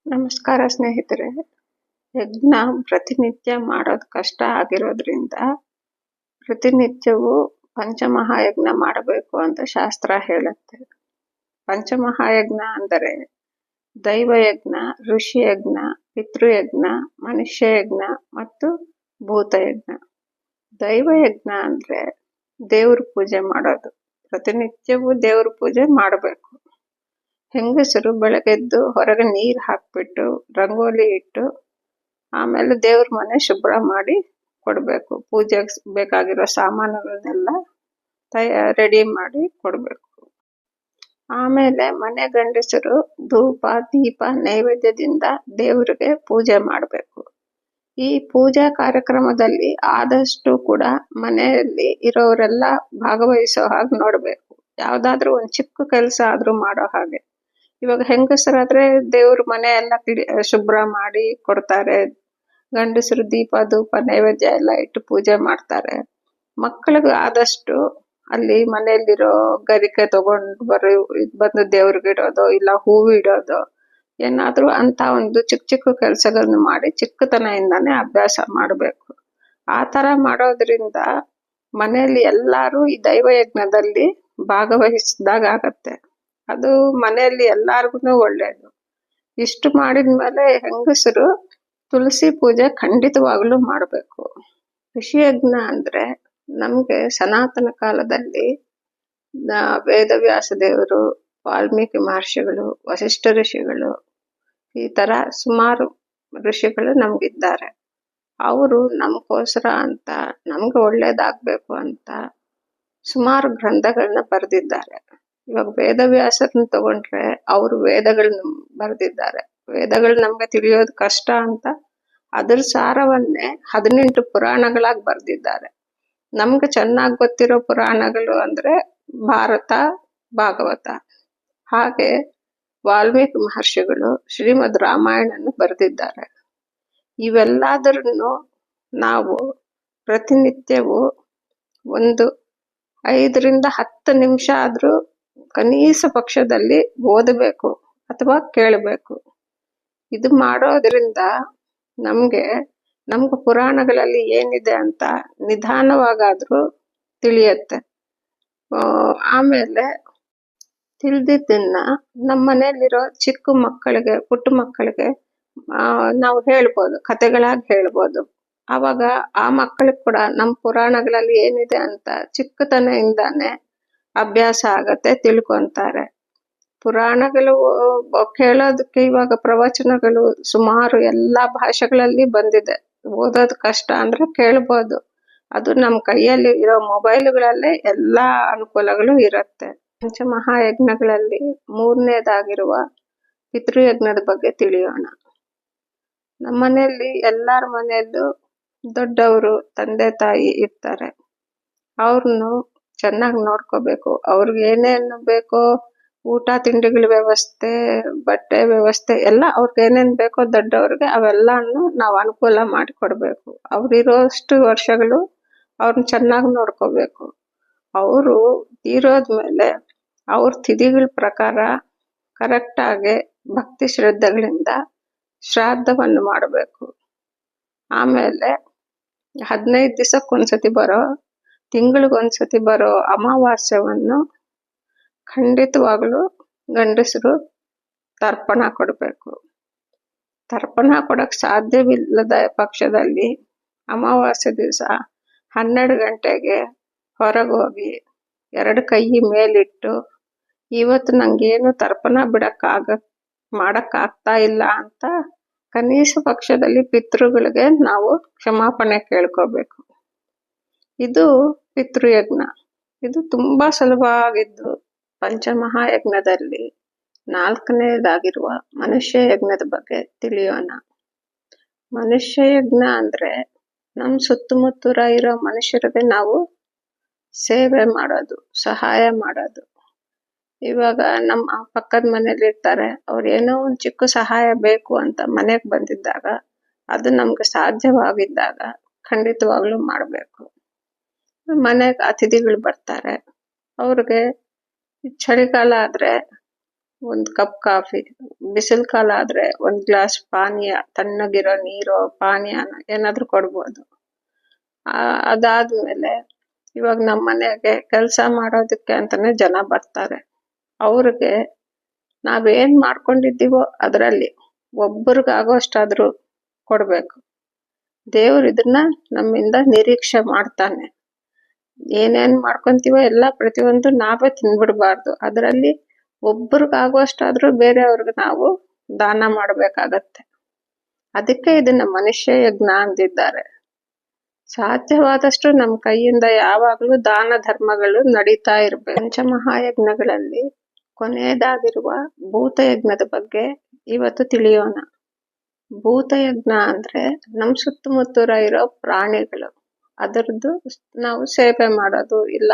ನಮಸ್ಕಾರ ಸ್ನೇಹಿತರೆ. ಯಜ್ಞ ಪ್ರತಿನಿತ್ಯ ಮಾಡೋದು ಕಷ್ಟ ಆಗಿರೋದ್ರಿಂದ ಪ್ರತಿನಿತ್ಯವೂ ಪಂಚಮಹಾಯಜ್ಞ ಮಾಡಬೇಕು ಅಂತ ಶಾಸ್ತ್ರ ಹೇಳುತ್ತೆ. ಪಂಚಮಹಾಯಜ್ಞ ಅಂದರೆ ದೈವಯಜ್ಞ, ಋಷಿಯಜ್ಞ, ಪಿತೃಯಜ್ಞ, ಮನುಷ್ಯಯಜ್ಞ ಮತ್ತು ಭೂತಯಜ್ಞ. ದೈವಯಜ್ಞ ಅಂದ್ರೆ ದೇವ್ರ ಪೂಜೆ ಮಾಡೋದು. ಪ್ರತಿನಿತ್ಯವೂ ದೇವ್ರ ಪೂಜೆ ಮಾಡಬೇಕು. ಹೆಂಗಸರು ಬೆಳಗ್ಗೆದ್ದು ಹೊರಗೆ ನೀರು ಹಾಕ್ಬಿಟ್ಟು ರಂಗೋಲಿ ಇಟ್ಟು ಆಮೇಲೆ ದೇವ್ರ ಮನೆ ಶುಭ್ರ ಮಾಡಿ ಕೊಡಬೇಕು. ಪೂಜೆಗೆ ಬೇಕಾಗಿರೋ ಸಾಮಾನುಗಳನ್ನೆಲ್ಲ ರೆಡಿ ಮಾಡಿ ಕೊಡಬೇಕು. ಆಮೇಲೆ ಮನೆ ಗಂಡಸರು ಧೂಪ ದೀಪ ನೈವೇದ್ಯದಿಂದ ದೇವರಿಗೆ ಪೂಜೆ ಮಾಡಬೇಕು. ಈ ಪೂಜಾ ಕಾರ್ಯಕ್ರಮದಲ್ಲಿ ಆದಷ್ಟು ಕೂಡ ಮನೆಯಲ್ಲಿ ಇರೋರೆಲ್ಲ ಭಾಗವಹಿಸೋ ಹಾಗೆ ನೋಡಬೇಕು. ಯಾವ್ದಾದ್ರೂ ಒಂದು ಚಿಕ್ಕ ಕೆಲಸ ಆದ್ರೂ ಮಾಡೋ ಹಾಗೆ. ಇವಾಗ ಹೆಂಗಸರಾದ್ರೆ ದೇವ್ರ ಮನೆ ಎಲ್ಲ ಶುಭ್ರ ಮಾಡಿ ಕೊಡ್ತಾರೆ. ಗಂಡಸರು ದೀಪ ಧೂಪ ನೈವೇದ್ಯ ಎಲ್ಲ ಇಟ್ಟು ಪೂಜೆ ಮಾಡ್ತಾರೆ. ಮಕ್ಕಳಿಗೆ ಆದಷ್ಟು ಅಲ್ಲಿ ಮನೆಯಲ್ಲಿರೋ ಗರಿಕೆ ತಗೊಂಡು ಬಂದು ದೇವ್ರಿಗೆ ಇಡೋದು, ಇಲ್ಲ ಹೂವು ಇಡೋದು, ಏನಾದ್ರೂ ಅಂತ ಒಂದು ಚಿಕ್ಕ ಚಿಕ್ಕ ಕೆಲಸಗಳನ್ನು ಮಾಡಿ ಚಿಕ್ಕತನದಿಂದಾನೇ ಅಭ್ಯಾಸ ಮಾಡಬೇಕು. ಆ ತರ ಮಾಡೋದ್ರಿಂದ ಮನೆಯಲ್ಲಿ ಎಲ್ಲಾರು ಈ ದೈವಯಜ್ಞದಲ್ಲಿ ಭಾಗವಹಿಸಿದಾಗ ಆಗತ್ತೆ. ಅದು ಮನೆಯಲ್ಲಿ ಎಲ್ಲಾರ್ಗು ಒಳ್ಳೇದು. ಇಷ್ಟು ಮಾಡಿದ್ಮೇಲೆ ಹೆಂಗಸರು ತುಳಸಿ ಪೂಜೆ ಖಂಡಿತವಾಗ್ಲೂ ಮಾಡಬೇಕು. ಋಷಿಯಜ್ಞ ಅಂದ್ರೆ ನಮ್ಗೆ ಸನಾತನ ಕಾಲದಲ್ಲಿ ವೇದವ್ಯಾಸ ದೇವರು, ವಾಲ್ಮೀಕಿ ಮಹರ್ಷಿಗಳು, ವಸಿಷ್ಠ ಋಷಿಗಳು, ಈ ತರ ಸುಮಾರು ಋಷಿಗಳು ನಮ್ಗಿದ್ದಾರೆ. ಅವರು ನಮಗೋಸ್ಕರ ಅಂತ, ನಮ್ಗೆ ಒಳ್ಳೇದಾಗ್ಬೇಕು ಅಂತ ಸುಮಾರು ಗ್ರಂಥಗಳನ್ನ ಬರೆದಿದ್ದಾರೆ. ಇವಾಗ ವೇದವ್ಯಾಸರನ್ನ ತಗೊಂಡ್ರೆ ಅವರು ವೇದಗಳನ್ನ ಬರೆದಿದ್ದಾರೆ. ವೇದಗಳು ನಮ್ಗೆ ತಿಳಿಯೋದು ಕಷ್ಟ ಅಂತ ಅದ್ರ ಸಾರವನ್ನೇ 18 ಪುರಾಣಗಳಾಗಿ ಬರೆದಿದ್ದಾರೆ. ನಮ್ಗೆ ಚೆನ್ನಾಗಿ ಗೊತ್ತಿರೋ ಪುರಾಣಗಳು ಅಂದ್ರೆ ಭಾರತ, ಭಾಗವತ. ಹಾಗೆ ವಾಲ್ಮೀಕಿ ಮಹರ್ಷಿಗಳು ಶ್ರೀಮದ್ ರಾಮಾಯಣನ ಬರೆದಿದ್ದಾರೆ. ಇವೆಲ್ಲದನ್ನು ನಾವು ಪ್ರತಿನಿತ್ಯವೂ ಒಂದು 5 ರಿಂದ 10 ನಿಮಿಷ ಆದ್ರೂ ಕನಿಷ್ಠ ಪಕ್ಷದಲ್ಲಿ ಓದಬೇಕು ಅಥವಾ ಕೇಳಬೇಕು. ಇದು ಮಾಡೋದ್ರಿಂದ ನಮ್ಗೆ ಪುರಾಣಗಳಲ್ಲಿ ಏನಿದೆ ಅಂತ ನಿಧಾನವಾಗಾದ್ರೂ ತಿಳಿಯತ್ತೆ. ಆಮೇಲೆ ತಿಳಿದಿದ್ದನ್ನ ನಮ್ಮ ಮನೆಯಲ್ಲಿರೋ ಚಿಕ್ಕ ಮಕ್ಕಳಿಗೆ, ಪುಟ್ಟ ಮಕ್ಕಳಿಗೆ ನಾವು ಹೇಳ್ಬೋದು, ಕತೆಗಳಾಗಿ ಹೇಳ್ಬೋದು. ಆವಾಗ ಆ ಮಕ್ಕಳಿಗೆ ಕೂಡ ನಮ್ಮ ಪುರಾಣಗಳಲ್ಲಿ ಏನಿದೆ ಅಂತ ಚಿಕ್ಕತನದಿಂದಾನೇ ಅಭ್ಯಾಸ ಆಗತ್ತೆ, ತಿಳ್ಕೊಂತಾರೆ. ಪುರಾಣಗಳು ಕೇಳೋದಕ್ಕೆ ಇವಾಗ ಪ್ರವಚನಗಳು ಸುಮಾರು ಎಲ್ಲಾ ಭಾಷೆಗಳಲ್ಲಿ ಬಂದಿದೆ. ಓದೋದು ಕಷ್ಟ ಅಂದ್ರೆ ಕೇಳ್ಬೋದು. ಅದು ನಮ್ಮ ಕೈಯಲ್ಲಿ ಇರೋ ಮೊಬೈಲ್ಗಳಲ್ಲೇ ಎಲ್ಲಾ ಅನುಕೂಲಗಳು ಇರುತ್ತೆ. ಪಂಚಮಹಾಯಜ್ಞಗಳಲ್ಲಿ 3ನೇದಾಗಿರುವ ಪಿತೃಯಜ್ಞದ ಬಗ್ಗೆ ತಿಳಿಯೋಣ. ನಮ್ಮ ಮನೆಯಲ್ಲಿ ಎಲ್ಲಾರ ಮನೆಯಲ್ಲೂ ದೊಡ್ಡವರು, ತಂದೆ ತಾಯಿ ಇರ್ತಾರೆ. ಅವ್ರನ್ನು ಚೆನ್ನಾಗಿ ನೋಡ್ಕೋಬೇಕು. ಅವ್ರಿಗೆ ಏನೇನು ಬೇಕೋ ಊಟ ತಿಂಡಿಗಳ ವ್ಯವಸ್ಥೆ, ಬಟ್ಟೆ ವ್ಯವಸ್ಥೆ ಎಲ್ಲ ಅವ್ರಿಗೆ ಏನೇನ್ ಬೇಕೋ ದೊಡ್ಡವ್ರಿಗೆ ಅವೆಲ್ಲಾನು ನಾವು ಅನುಕೂಲ ಮಾಡಿ ಕೊಡ್ಬೇಕು. ಅವ್ರಿರೋಷ್ಟು ವರ್ಷಗಳು ಅವ್ರನ್ನ ಚೆನ್ನಾಗಿ ನೋಡ್ಕೋಬೇಕು. ಅವರು ತೀರೋದ್ಮೇಲೆ ಅವ್ರ ತಿಥಿಗಳ ಪ್ರಕಾರ ಕರೆಕ್ಟಾಗಿ ಭಕ್ತಿ ಶ್ರದ್ಧೆಗಳಿಂದ ಶ್ರಾದ್ದವನ್ನು ಮಾಡಬೇಕು. ಆಮೇಲೆ 15 ದಿವಸಕ್ಕೊಂದ್ಸತಿ ಬರೋ, ತಿಂಗಳಿಗೊಂದ್ಸತಿ ಬರೋ ಅಮಾವಾಸ್ಯವನ್ನು ಖಂಡಿತವಾಗ್ಲೂ ಗಂಡಸರು ತರ್ಪಣ ಕೊಡಬೇಕು. ತರ್ಪಣ ಕೊಡಕ್ ಸಾಧ್ಯವಿಲ್ಲದ ಪಕ್ಷದಲ್ಲಿ ಅಮಾವಾಸ್ಯೆ ದಿವಸ 12 ಗಂಟೆಗೆ ಹೊರಗೋಗಿ 2 ಕೈ ಮೇಲಿಟ್ಟು, ಇವತ್ತು ನಂಗೇನು ತರ್ಪಣ ಮಾಡಕ್ ಆಗ್ತಾ ಇಲ್ಲ ಅಂತ ಕನಿಷ್ಠ ಪಕ್ಷದಲ್ಲಿ ಪಿತೃಗಳಿಗೆ ನಾವು ಕ್ಷಮಾಪಣೆ ಕೇಳ್ಕೋಬೇಕು. ಇದು ಪಿತೃಯಜ್ಞ. ಇದು ತುಂಬಾ ಸುಲಭವಾಗಿದ್ದು ಪಂಚಮಹಾಯಜ್ಞದಲ್ಲಿ 4ನೇದಾಗಿರುವ ಮನುಷ್ಯ ಯಜ್ಞದ ಬಗ್ಗೆ ತಿಳಿಯೋಣ. ಮನುಷ್ಯ ಯಜ್ಞ ಅಂದ್ರೆ ನಮ್ ಸುತ್ತಮುತ್ತ ಇರೋ ಮನುಷ್ಯರಿಗೆ ನಾವು ಸೇವೆ ಮಾಡೋದು, ಸಹಾಯ ಮಾಡೋದು. ಇವಾಗ ನಮ್ಮ ಪಕ್ಕದ ಮನೇಲಿ ಇರ್ತಾರೆ, ಅವ್ರು ಏನೋ ಒಂದು ಚಿಕ್ಕ ಸಹಾಯ ಬೇಕು ಅಂತ ಮನೆಗೆ ಬಂದಿದ್ದಾಗ, ಅದು ನಮ್ಗೆ ಸಾಧ್ಯವಾಗಿದ್ದಾಗ ಖಂಡಿತವಾಗ್ಲೂ ಮಾಡಬೇಕು. ಮನೆಗೆ ಅತಿಥಿಗಳು ಬರ್ತಾರೆ, ಅವ್ರಿಗೆ ಚಳಿಗಾಲ ಆದ್ರೆ ಒಂದು ಕಪ್ ಕಾಫಿ, ಬಿಸಿಲು ಕಾಲ ಆದ್ರೆ ಒಂದ್ ಗ್ಲಾಸ್ ಪಾನೀಯ, ತಣ್ಣಗಿರೋ ನೀರು ಪಾನೀಯನ ಏನಾದ್ರೂ ಕೊಡ್ಬೋದು. ಅದಾದ್ಮೇಲೆ ಇವಾಗ ನಮ್ಮ ಮನೆಗೆ ಕೆಲಸ ಮಾಡೋದಕ್ಕೆ ಅಂತಾನೆ ಜನ ಬರ್ತಾರೆ. ಅವ್ರಿಗೆ ನಾವೇನ್ ಮಾಡ್ಕೊಂಡಿದ್ದೀವೋ ಅದರಲ್ಲಿ ಒಬ್ಬರಿಗಾಗೋಷ್ಟಾದ್ರೂ ಕೊಡ್ಬೇಕು. ದೇವ್ರು ಇದನ್ನ ನಮ್ಮಿಂದ ನಿರೀಕ್ಷೆ ಮಾಡ್ತಾನೆ. ಏನೇನ್ ಮಾಡ್ಕೊಂತೀವೋ ಎಲ್ಲ ಪ್ರತಿಯೊಂದು ನಾವೇ ತಿನ್ಬಿಡ್ಬಾರ್ದು. ಅದರಲ್ಲಿ ಒಬ್ಬರಿಗಾಗುವಷ್ಟಾದ್ರೂ ಬೇರೆಯವ್ರಿಗೆ ನಾವು ದಾನ ಮಾಡ್ಬೇಕಾಗತ್ತೆ. ಅದಕ್ಕೆ ಇದನ್ನ ಮನುಷ್ಯ ಯಜ್ಞ ಅಂದಿದ್ದಾರೆ. ಸಾಧ್ಯವಾದಷ್ಟು ನಮ್ಮ ಕೈಯಿಂದ ಯಾವಾಗ್ಲೂ ದಾನ ಧರ್ಮಗಳು ನಡೀತಾ ಇರ್ಬೇಕು. ಪಂಚಮಹಾಯಜ್ಞಗಳಲ್ಲಿ ಕೊನೆಯದಾಗಿರುವ ಭೂತಯಜ್ಞದ ಬಗ್ಗೆ ಇವತ್ತು ತಿಳಿಯೋಣ. ಭೂತಯಜ್ಞ ಅಂದ್ರೆ ನಮ್ ಸುತ್ತಮುತ್ತ ಇರೋ ಪ್ರಾಣಿಗಳು, ಅದರದ್ದು ನಾವು ಸೇವೆ ಮಾಡೋದು. ಇಲ್ಲ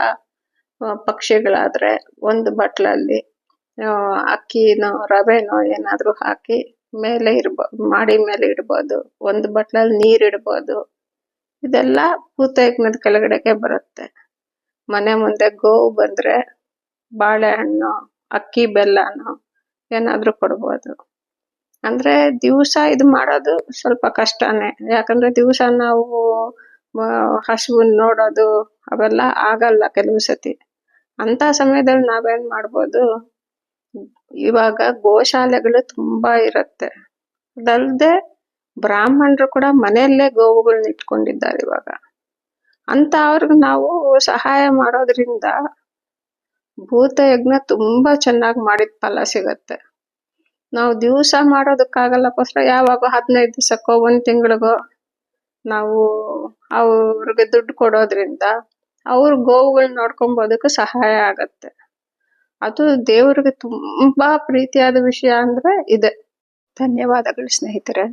ಪಕ್ಷಿಗಳಾದ್ರೆ ಒಂದು ಬಟ್ಲಲ್ಲಿ ಅಕ್ಕಿನೋ ರವೆನೋ ಏನಾದ್ರೂ ಹಾಕಿ ಮೇಲೆ ಮಾಡಿ ಮೇಲೆ ಇಡ್ಬೋದು. ಒಂದು ಬಟ್ಲಲ್ಲಿ ನೀರ್ ಇಡ್ಬೋದು. ಇದೆಲ್ಲ ಭೂತಯಜ್ಞದ ಕೆಳಗಡೆಗೆ ಬರುತ್ತೆ. ಮನೆ ಮುಂದೆ ಗೋವು ಬಂದ್ರೆ ಬಾಳೆಹಣ್ಣು, ಅಕ್ಕಿ ಬೆಲ್ಲನೋ ಏನಾದ್ರೂ ಕೊಡ್ಬೋದು. ಅಂದ್ರೆ ದಿವಸ ಇದು ಮಾಡೋದು ಸ್ವಲ್ಪ ಕಷ್ಟನೇ. ಯಾಕಂದ್ರೆ ದಿವಸ ನಾವು ಹಸುವನ್ ನೋಡೋದು ಅವೆಲ್ಲ ಆಗಲ್ಲ ಕೆಲವು ಸತಿ. ಅಂತ ಸಮಯದಲ್ಲಿ ನಾವೇನ್ ಮಾಡ್ಬೋದು, ಇವಾಗ ಗೋಶಾಲೆಗಳು ತುಂಬಾ ಇರತ್ತೆ. ಅದಲ್ದೆ ಬ್ರಾಹ್ಮಣರು ಕೂಡ ಮನೆಯಲ್ಲೇ ಗೋವುಗಳನ್ನ ಇಟ್ಕೊಂಡಿದ್ದಾರೆ ಇವಾಗ. ಅಂತ ಅವ್ರಿಗೆ ನಾವು ಸಹಾಯ ಮಾಡೋದ್ರಿಂದ ಭೂತಯಜ್ಞ ತುಂಬಾ ಚೆನ್ನಾಗಿ ಮಾಡಿದ ಫಲ ಸಿಗತ್ತೆ. ನಾವು ದಿವಸ ಮಾಡೋದಕ್ಕಾಗಲ್ಲಕ್ಕೋಸ್ಕರ ಯಾವಾಗ 15 ದಿವಸಕ್ಕೋ 1 ತಿಂಗಳಿಗೋ ನಾವು ಅವ್ರಿಗೆ ದುಡ್ಡು ಕೊಡೋದ್ರಿಂದ ಅವ್ರ ಗೋವುಗಳನ್ನ ನೋಡ್ಕೊಂಬೋದಕ್ಕೆ ಸಹಾಯ ಆಗತ್ತೆ. ಅದು ದೇವ್ರಿಗೆ ತುಂಬಾ ಪ್ರೀತಿಯಾದ ವಿಷಯ ಅಂದ್ರೆ ಇದೆ. ಧನ್ಯವಾದಗಳು ಸ್ನೇಹಿತರೆ.